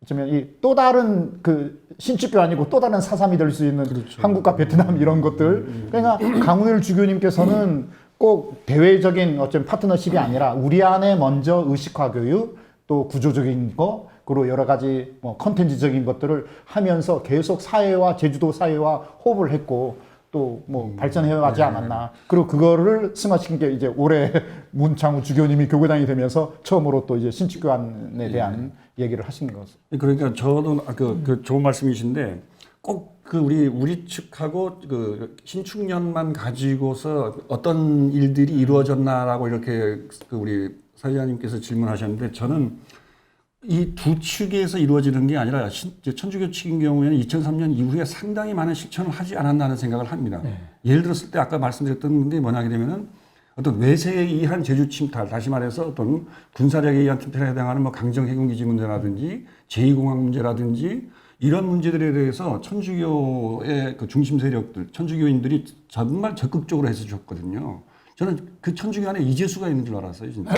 이 또 다른 그 신축 교환이고 또 다른 4.3이 될 수 있는 그렇죠. 한국과 베트남 이런 것들 그러니까 강우일 주교님께서는 꼭 대외적인 어쩌면 파트너십이 아니라 우리 안에 먼저 의식화 교육 또 구조적인 거 그리고 여러 가지 뭐 컨텐츠적인 것들을 하면서 계속 사회와 제주도 사회와 호흡을 했고 또 뭐 발전해 가지 않았나. 그리고 그거를 승화시킨 게 이제 올해 문창우 주교님이 교구장이 되면서 처음으로 또 이제 신축교환에 대한 얘기를 하신 것. 그러니까 저도 그 좋은 말씀이신데 꼭 그 우리 측하고 그 신축년만 가지고서 어떤 일들이 이루어졌나라고 이렇게 그 우리 사회자님께서 질문하셨는데 저는 이 두 측에서 이루어지는 게 아니라 천주교 측인 경우에는 2003년 이후에 상당히 많은 실천을 하지 않았나 하는 생각을 합니다. 네. 예를 들었을 때 아까 말씀드렸던 게 뭐냐 되면은 어떤 외세에 의한 제주 침탈, 다시 말해서 어떤 군사력에 의한 침탈에 해당하는 뭐 강정 해군기지 문제라든지 제2공항 문제라든지 이런 문제들에 대해서 천주교의 그 중심 세력들, 천주교인들이 정말 적극적으로 해서 줬거든요. 저는 그 천주교 안에 이재수가 있는 줄 알았어요, 진짜.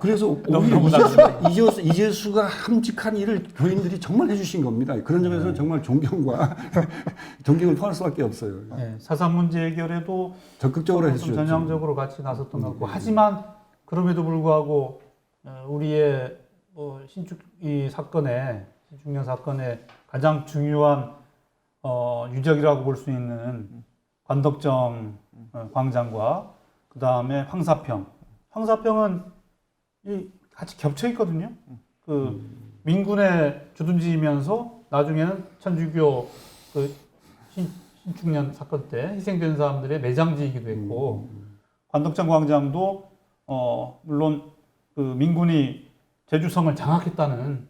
그래서 너무 오히려 이재수가 함직한 일을 교인들이 정말 해주신 겁니다. 그런 점에서 정말 존경과 존경을 표할 수밖에 없어요. 네, 사상 문제 해결에도 적극적으로 좀 해주셨죠. 전향적으로 같이 나섰던 것 같고 하지만 그럼에도 불구하고 우리의 신축 이 사건의 신축년 사건의 가장 중요한 유적이라고 볼 수 있는 관덕정 광장과 그 다음에 황사평은 같이 겹쳐 있거든요. 그 민군에 주둔지면서 나중에는 천주교 그 신축년 사건 때 희생된 사람들의 매장지이기도 했고 관덕정 광장도 물론 그 민군이 제주성을 장악했다는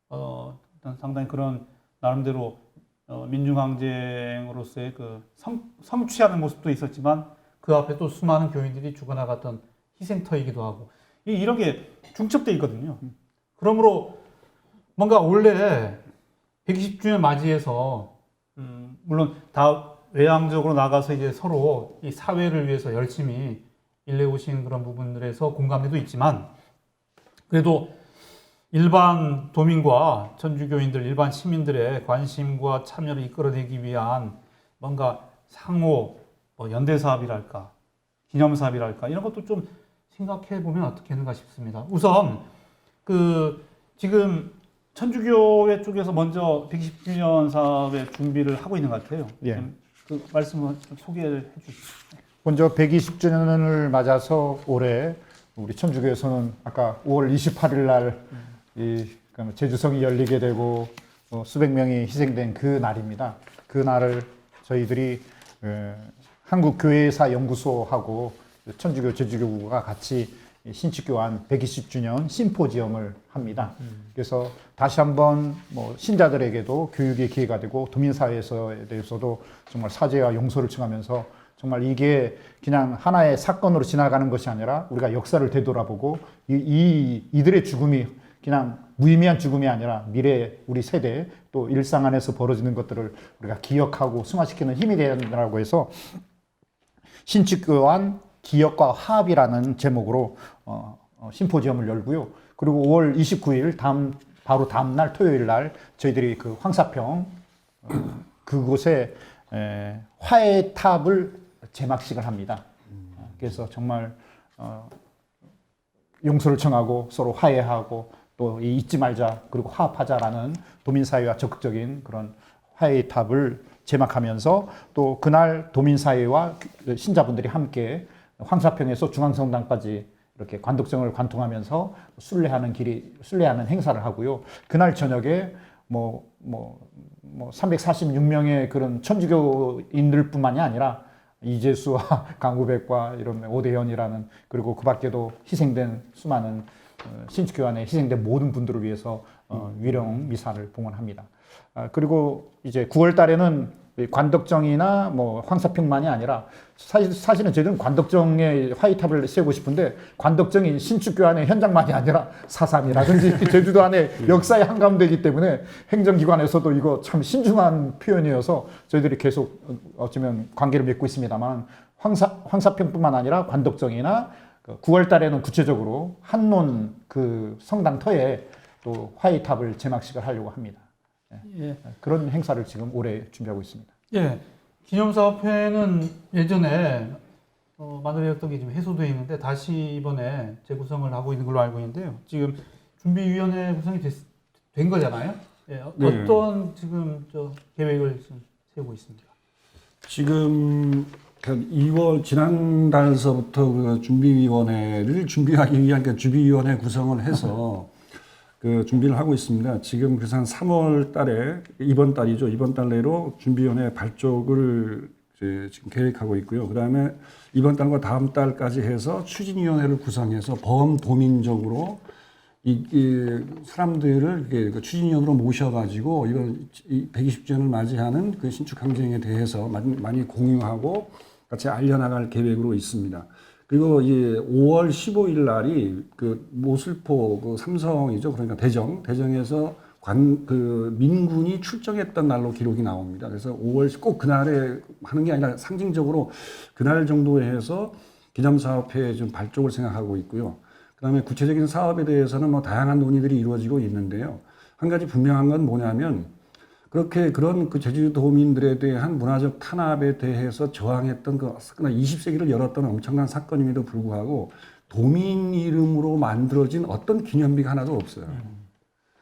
어떤 상당히 그런 나름대로 민중항쟁으로서의 그 성취하는 모습도 있었지만 그 앞에 또 수많은 교인들이 죽어나갔던 희생터이기도 하고 이런 게 중첩돼 있거든요. 그러므로 뭔가 원래 120주년 맞이해서 물론 다 외향적으로 나가서 이제 서로 이 사회를 위해서 열심히 일해오신 그런 부분들에서 공감대도 있지만 그래도 일반 도민과 천주교인들, 일반 시민들의 관심과 참여를 이끌어내기 위한 뭔가 상호 연대 사업이랄까, 기념 사업이랄까 이런 것도 좀 생각해 보면 어떻겠는가 싶습니다. 우선 그 지금 천주교회 쪽에서 먼저 120주년 사업의 준비를 하고 있는 것 같아요. 예. 그 말씀을 좀 소개를 해주시죠. 먼저 120주년을 맞아서 올해 우리 천주교에서는 아까 5월 28일 날 제주성이 열리게 되고 수백 명이 희생된 그 날입니다. 그 날을 저희들이 한국교회사 연구소하고 천주교 제주교구가 같이 신축교환 120주년 심포지엄을 합니다. 그래서 다시 한번 신자들에게도 교육의 기회가 되고 도민사회에 대해서도 정말 사죄와 용서를 청하면서 정말 이게 그냥 하나의 사건으로 지나가는 것이 아니라 우리가 역사를 되돌아보고 이들의 죽음이 그냥 무의미한 죽음이 아니라 미래 우리 세대 또 일상 안에서 벌어지는 것들을 우리가 기억하고 승화시키는 힘이 된다고 해서 신축교환 기억과 화합이라는 제목으로 심포지엄을 열고요. 그리고 5월 29일 바로 다음 날 토요일 날 저희들이 그 황사평 그곳에 화해의 탑을 제막식을 합니다. 그래서 정말 용서를 청하고 서로 화해하고 또 잊지 말자 그리고 화합하자라는 도민사회와 적극적인 그런 화해의 탑을 제막하면서 또 그날 도민사회와 신자분들이 함께 황사평에서 중앙성당까지 이렇게 관덕정을 관통하면서 순례하는 행사를 하고요. 그날 저녁에 346명의 그런 천주교인들뿐만이 아니라 이재수와 강우백과 이런 오대현이라는 그리고 그 밖에도 희생된 수많은 신축교환에 희생된 모든 분들을 위해서 위령 미사를 봉헌합니다. 그리고 이제 9월 달에는 관덕정이나 황사평만이 아니라 사실은 저희들은 관덕정에 화이탑을 세우고 싶은데 관덕정이 신축교환의 현장만이 아니라 사삼이라든지 제주도 안에 역사의 한가운데이기 때문에 행정기관에서도 이거 참 신중한 표현이어서 저희들이 계속 어쩌면 관계를 맺고 있습니다만 황사평뿐만 아니라 관덕정이나 9월 달에는 구체적으로 한논 그 성당터에 또 화이탑을 제막식을 하려고 합니다. 예. 그런 행사를 지금 올해 준비하고 있습니다. 예, 기념사업회는 예전에 만들어졌던 게 지금 해소되어 있는데 다시 이번에 재구성을 하고 있는 걸로 알고 있는데요. 지금 준비위원회 구성이 된 거잖아요. 예, 어떤 지금 계획을 지금 세우고 있습니까? 지금 2월 지난달서부터 그 준비위원회를 준비하기 위한 준비위원회 구성을 해서 그 준비를 하고 있습니다. 지금 그래서 한 3월 달에 이번 달 내로 준비위원회 발족을 지금 계획하고 있고요. 그 다음에 이번 달과 다음 달까지 해서 추진위원회를 구성해서 범도민적으로 이 사람들을 그 추진위원으로 모셔가지고 이번 120주년을 맞이하는 그 신축항쟁에 대해서 많이 공유하고 같이 알려나갈 계획으로 있습니다. 그리고 이제 5월 15일 날이 그 모슬포 그 삼성이죠. 그러니까 대정에서 그 민군이 출정했던 날로 기록이 나옵니다. 그래서 5월 꼭 그날에 하는 게 아니라 상징적으로 그날 정도에 해서 기념사업회에 좀 발족을 생각하고 있고요. 그다음에 구체적인 사업에 대해서는 뭐 다양한 논의들이 이루어지고 있는데요. 한 가지 분명한 건 뭐냐면 그렇게 그런 그 제주도민들에 대한 문화적 탄압에 대해서 저항했던 그 20세기를 열었던 엄청난 사건임에도 불구하고 도민 이름으로 만들어진 어떤 기념비가 하나도 없어요.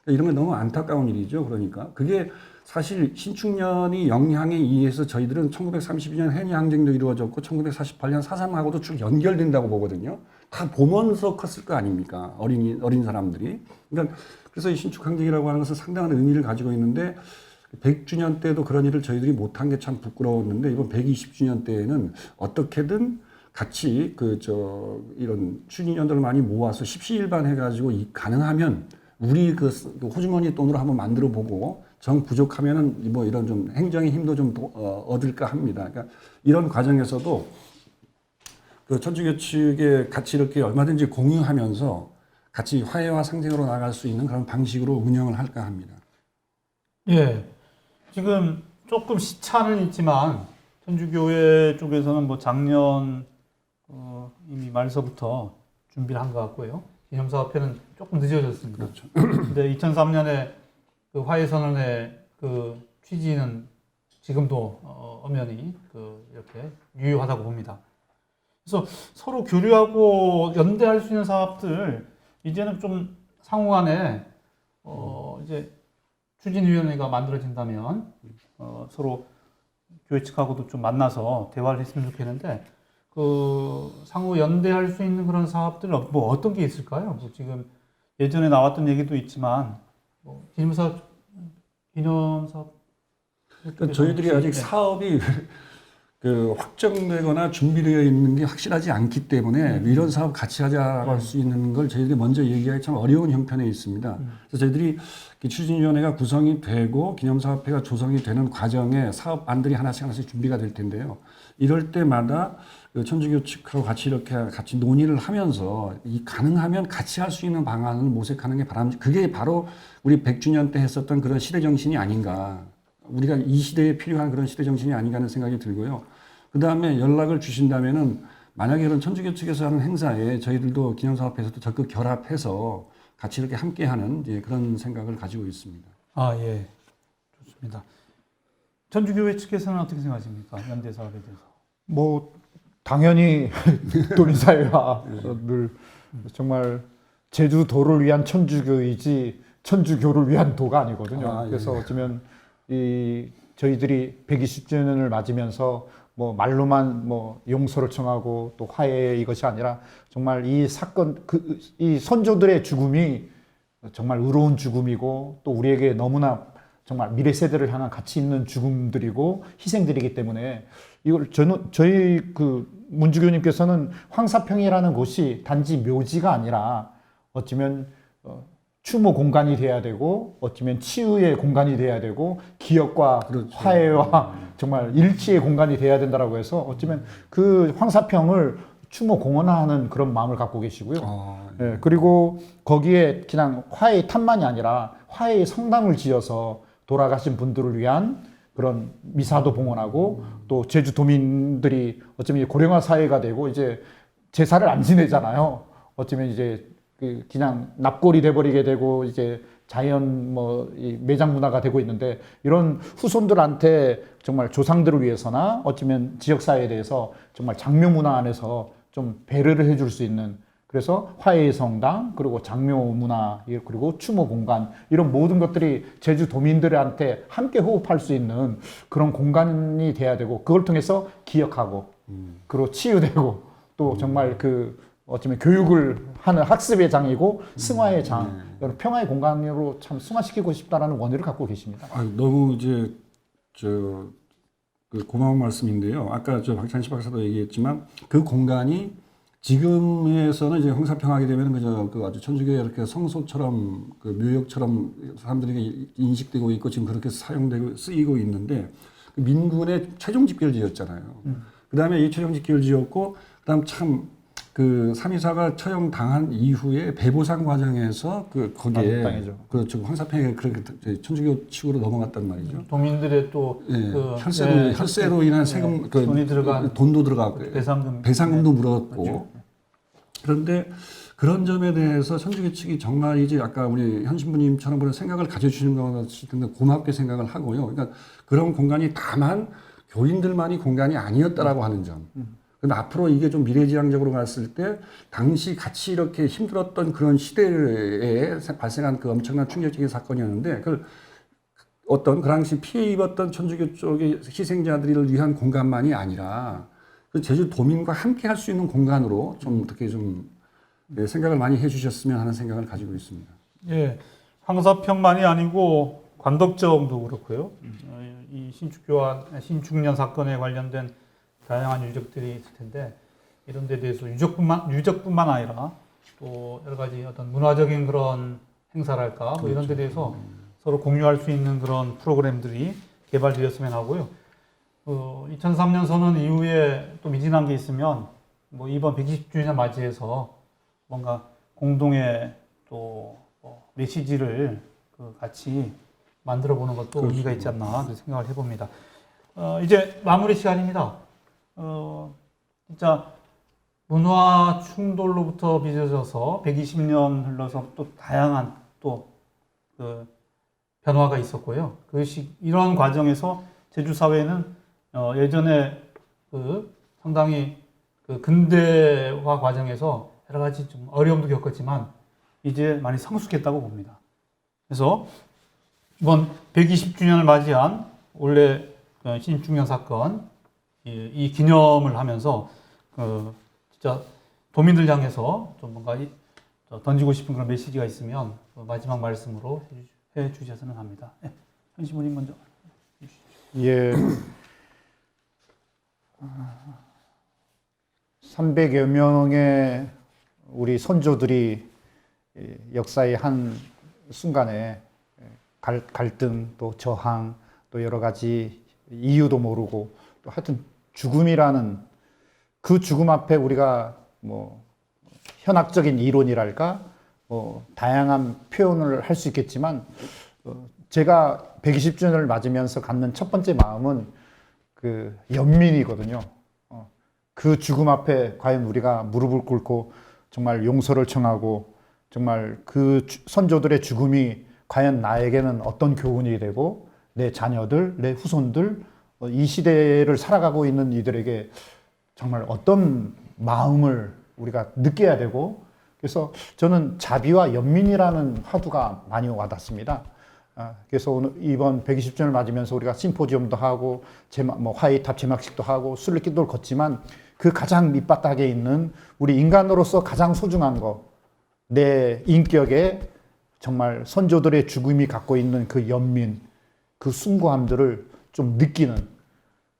이런 게 너무 안타까운 일이죠. 그러니까 그게 사실 신축년이 영향에 의해서 저희들은 1932년 해녀항쟁도 이루어졌고 1948년 4.3하고도 쭉 연결된다고 보거든요. 다 보면서 컸을 거 아닙니까? 어린 사람들이. 그러니까 그래서 이 신축항쟁이라고 하는 것은 상당한 의미를 가지고 있는데 100주년 때도 그런 일을 저희들이 못한 게 참 부끄러웠는데 이번 120주년 때에는 어떻게든 같이 이런 추진위원들을 많이 모아서 십시일반 해가지고 가능하면 우리 그 호주머니 돈으로 한번 만들어 보고 정 부족하면은 뭐 이런 좀 행정의 힘도 좀 얻을까 합니다. 그러니까 이런 과정에서도 그 천주교 측에 같이 이렇게 얼마든지 공유하면서 같이 화해와 상생으로 나갈 수 있는 그런 방식으로 운영을 할까 합니다. 예. 지금 조금 시차는 있지만 천주교회 쪽에서는 뭐 작년 이미 말서부터 준비를 한 것 같고요. 기념사업회는 조금 늦어졌습니다. 그렇죠. 근데 2003년에 그 화해선언의 그 취지는 지금도 엄연히 이렇게 유효하다고 봅니다. 그래서 서로 교류하고 연대할 수 있는 사업들 이제는 좀 상호간에 이제 추진위원회가 만들어진다면 서로 교회 측하고도 좀 만나서 대화를 했으면 좋겠는데 그 상호 연대할 수 있는 그런 사업들 뭐 어떤 게 있을까요? 뭐 지금 예전에 나왔던 얘기도 있지만 뭐 기념사업 그러니까 저희들이 아직 사업이 그 확정되거나 준비되어 있는 게 확실하지 않기 때문에 이런 사업 같이 하자고 할 수 있는 걸 저희들이 먼저 얘기하기 참 어려운 형편에 있습니다. 그래서 저희들이 추진위원회가 구성이 되고 기념사업회가 조성이 되는 과정에 사업안들이 하나씩 준비가 될 텐데요. 이럴 때마다 그 천주교 측하고 같이 이렇게 같이 논의를 하면서 가능하면 같이 할 수 있는 방안을 모색하는 게 그게 바로 우리 100주년 때 했었던 그런 시대 정신이 아닌가. 우리가 이 시대에 필요한 그런 시대 정신이 아닌가 하는 생각이 들고요. 그 다음에 연락을 주신다면은 만약에 그런 천주교 측에서 하는 행사에 저희들도 기념사업에서도 적극 결합해서 같이 이렇게 함께하는 이제 그런 생각을 가지고 있습니다. 아, 예. 좋습니다. 천주교회 측에서는 어떻게 생각하십니까? 연대 사업에 대해서. 뭐 당연히 도민사회와 늘 정말 제주도를 위한 천주교이지 천주교를 위한 도가 아니거든요. 예. 그래서 어쩌면 저희들이 120주년을 맞으면서 뭐 말로만 뭐 용서를 청하고 또 화해 이것이 아니라 정말 이 사건 이 선조들의 죽음이 정말 의로운 죽음이고 또 우리에게 너무나 정말 미래 세대를 향한 가치 있는 죽음들이고 희생들이기 때문에 이걸 저희 그 문주교님께서는 황사평이라는 곳이 단지 묘지가 아니라 어쩌면 추모 공간이 돼야 되고 어쩌면 치유의 공간이 돼야 되고 기억과 그렇죠. 화해와 정말 일치의 공간이 돼야 된다라고 해서 어쩌면 그 황사평을 추모 공헌하는 그런 마음을 갖고 계시고요. 예, 그리고 거기에 그냥 화해의 탑만이 아니라 화해의 성당을 지어서 돌아가신 분들을 위한 그런 미사도 봉헌하고 또 제주도민들이 어쩌면 고령화 사회가 되고 이제 제사를 안 지내잖아요. 어쩌면 이제 그냥 납골이 돼버리게 되고 이제 자연 이 매장 문화가 되고 있는데 이런 후손들한테 정말 조상들을 위해서나 어쩌면 지역 사회에 대해서 정말 장묘 문화 안에서 좀 배려를 해줄 수 있는 그래서 화해의 성당 그리고 장묘 문화 그리고 추모 공간 이런 모든 것들이 제주 도민들한테 함께 호흡할 수 있는 그런 공간이 돼야 되고 그걸 통해서 기억하고 그리고 치유되고 또 정말 어쩌면 교육을 하는 학습의 장이고 승화의 장, 평화의 공간으로 참 승화시키고 싶다라는 원의를 갖고 계십니다. 너무 이제 고마운 말씀인데요. 아까 박찬식 박사도 얘기했지만 그 공간이 지금에서는 이제 황사평하게 되면 아주 천주교의 이렇게 성소처럼 묘역처럼 사람들에게 인식되고 있고 지금 그렇게 사용되고 쓰이고 있는데 민군의 최종 집계를 지었잖아요. 그 다음에 이 최종 집계를 지었고 그다음 참 삼이사가 처형당한 이후에 배보상 과정에서 거기에 그렇죠 황사평에 그렇게 천주교 측으로 넘어갔단 말이죠. 도민들의 또 혈세로 인한 세금 돈이 들어간 돈도 들어가고 배상금도 물었고 그렇죠. 그런데 그런 점에 대해서 천주교 측이 정말 이제 아까 우리 현 신부님처럼 그런 생각을 가져주시는 것이 굉장히 고맙게 생각을 하고요. 그러니까 그런 공간이 다만 교인들만이 공간이 아니었다라고 하는 점. 근데 앞으로 이게 좀 미래지향적으로 갔을 때 당시 같이 이렇게 힘들었던 그런 시대에 발생한 그 엄청난 충격적인 사건이었는데 그걸 어떤 그 당시 피해 입었던 천주교 쪽의 희생자들을 위한 공간만이 아니라 그 제주 도민과 함께 할 수 있는 공간으로 좀 어떻게 좀 생각을 많이 해주셨으면 하는 생각을 가지고 있습니다. 예, 황사평만이 아니고 관덕정도 그렇고요. 이 신축년 사건에 관련된 다양한 유적들이 있을 텐데 이런 데 대해서 유적뿐만 아니라 또 여러 가지 어떤 문화적인 그런 행사랄까 뭐 이런 데 대해서 서로 공유할 수 있는 그런 프로그램들이 개발되었으면 하고요. 2003년 선언 이후에 또 미진한 게 있으면 뭐 이번 120주년 맞이해서 뭔가 공동의 또 메시지를 같이 만들어 보는 것도 의미가 있지 않나 그렇게 생각을 해봅니다. 이제 마무리 시간입니다. 진짜 문화 충돌로부터 빚어져서 120년 흘러서 또 다양한 또 그 변화가 있었고요. 그것이 이런 과정에서 제주 사회는 예전에 그 상당히 그 근대화 과정에서 여러 가지 좀 어려움도 겪었지만 이제 많이 성숙했다고 봅니다. 그래서 이번 120주년을 맞이한 올해 신축년 사건 이 기념을 하면서 진짜 도민들 향해서 좀 뭔가 던지고 싶은 그런 메시지가 있으면 마지막 말씀으로 해 주셨으면 합니다. 네. 현 신부님 먼저. 예. 300여 명의 우리 선조들이 역사의 한 순간에 갈등 또 저항 또 여러 가지 이유도 모르고 또 하여튼 죽음이라는 그 죽음 앞에 우리가 뭐 현학적인 이론이랄까 뭐 다양한 표현을 할 수 있겠지만 제가 120주년을 맞으면서 갖는 첫 번째 마음은 그 연민이거든요. 그 죽음 앞에 과연 우리가 무릎을 꿇고 정말 용서를 청하고 정말 그 선조들의 죽음이 과연 나에게는 어떤 교훈이 되고 내 자녀들, 내 후손들, 이 시대를 살아가고 있는 이들에게 정말 어떤 마음을 우리가 느껴야 되고 그래서 저는 자비와 연민이라는 화두가 많이 와닿습니다. 그래서 오늘 이번 120주년을 맞으면서 우리가 심포지엄도 하고 화해탑 제막식도 하고 순례기도를 걷지만 그 가장 밑바닥에 있는 우리 인간으로서 가장 소중한 거, 내 인격에 정말 선조들의 죽음이 갖고 있는 그 연민, 그 숭고함들을 좀 느끼는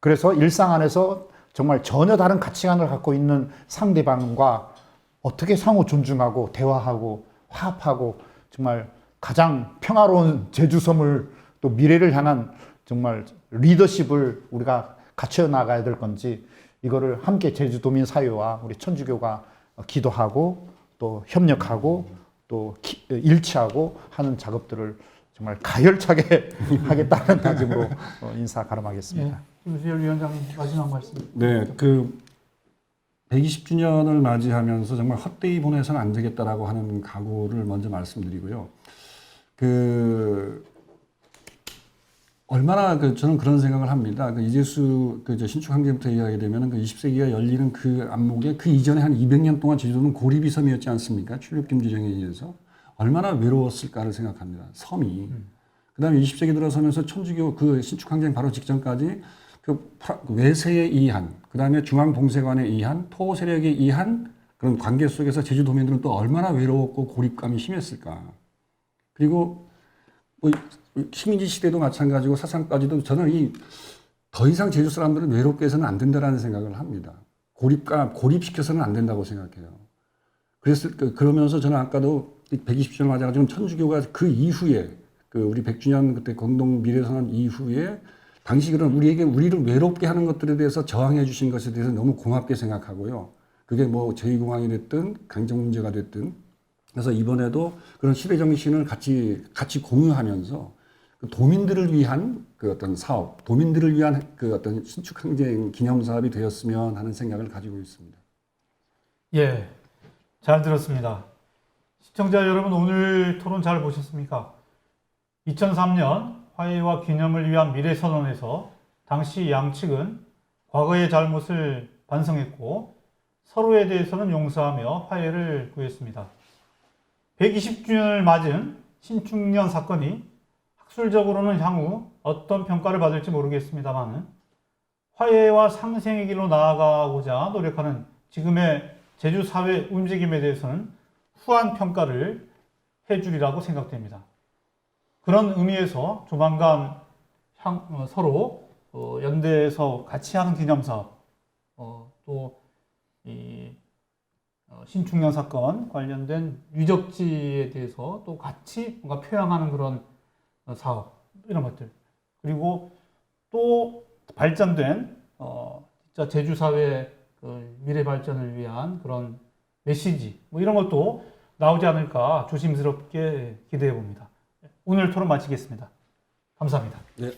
그래서 일상 안에서 정말 전혀 다른 가치관을 갖고 있는 상대방과 어떻게 상호 존중하고 대화하고 화합하고 정말 가장 평화로운 제주섬을 또 미래를 향한 정말 리더십을 우리가 갖춰 나가야 될 건지 이거를 함께 제주도민 사회와 우리 천주교가 기도하고 또 협력하고 또 일치하고 하는 작업들을 정말 가열차게 하겠다는 다짐으로 인사 가름하겠습니다. 김수열 위원장님 마지막 말씀. 네, 그 120주년을 맞이하면서 정말 헛되이 보내서는 안 되겠다라고 하는 각오를 먼저 말씀드리고요. 얼마나 저는 그런 생각을 합니다. 이재수 신축항쟁부터 이야기 되면 그 20세기가 열리는 그 안목에 그 이전에 한 200년 동안 제주도는 고립이 섬이었지 않습니까? 출nhập禁지령에 의해서 얼마나 외로웠을까를 생각합니다. 섬이. 그다음에 20세기 들어서면서 천주교 그 신축항쟁 바로 직전까지 그 외세에 의한, 그 다음에 중앙동세관에 의한, 토 세력에 의한 그런 관계 속에서 제주도민들은 또 얼마나 외로웠고 고립감이 심했을까. 그리고 뭐 식민지 시대도 마찬가지고 사상까지도 저는 더 이상 제주 사람들은 외롭게 해서는 안 된다라는 생각을 합니다. 고립시켜서는 안 된다고 생각해요. 그러면서 저는 아까도 120주년 맞아가지고 천주교가 그 이후에 우리 100주년 그때 공동 미래선언 이후에 당시 그런 우리를 외롭게 하는 것들에 대해서 저항해 주신 것에 대해서 너무 고맙게 생각하고요. 그게 뭐 제2공항이 됐든 강정 문제가 됐든 그래서 이번에도 그런 시대 정신을 같이 공유하면서 도민들을 위한 그 어떤 사업, 도민들을 위한 그 어떤 신축항쟁 기념 사업이 되었으면 하는 생각을 가지고 있습니다. 예, 잘 들었습니다. 시청자 여러분, 오늘 토론 잘 보셨습니까? 2003년 화해와 기념을 위한 미래선언에서 당시 양측은 과거의 잘못을 반성했고 서로에 대해서는 용서하며 화해를 구했습니다. 120주년을 맞은 신축년 사건이 학술적으로는 향후 어떤 평가를 받을지 모르겠습니다만 화해와 상생의 길로 나아가고자 노력하는 지금의 제주 사회 움직임에 대해서는 후한 평가를 해주리라고 생각됩니다. 그런 의미에서 조만간 서로 연대해서 같이 하는 기념사업, 또 이 신축년 사건 관련된 유적지에 대해서 또 같이 뭔가 표양하는 그런 사업, 이런 것들, 그리고 또 발전된 진짜 제주 사회 미래 발전을 위한 그런 메시지, 뭐 이런 것도 나오지 않을까 조심스럽게 기대해 봅니다. 오늘 토론 마치겠습니다. 감사합니다. 네.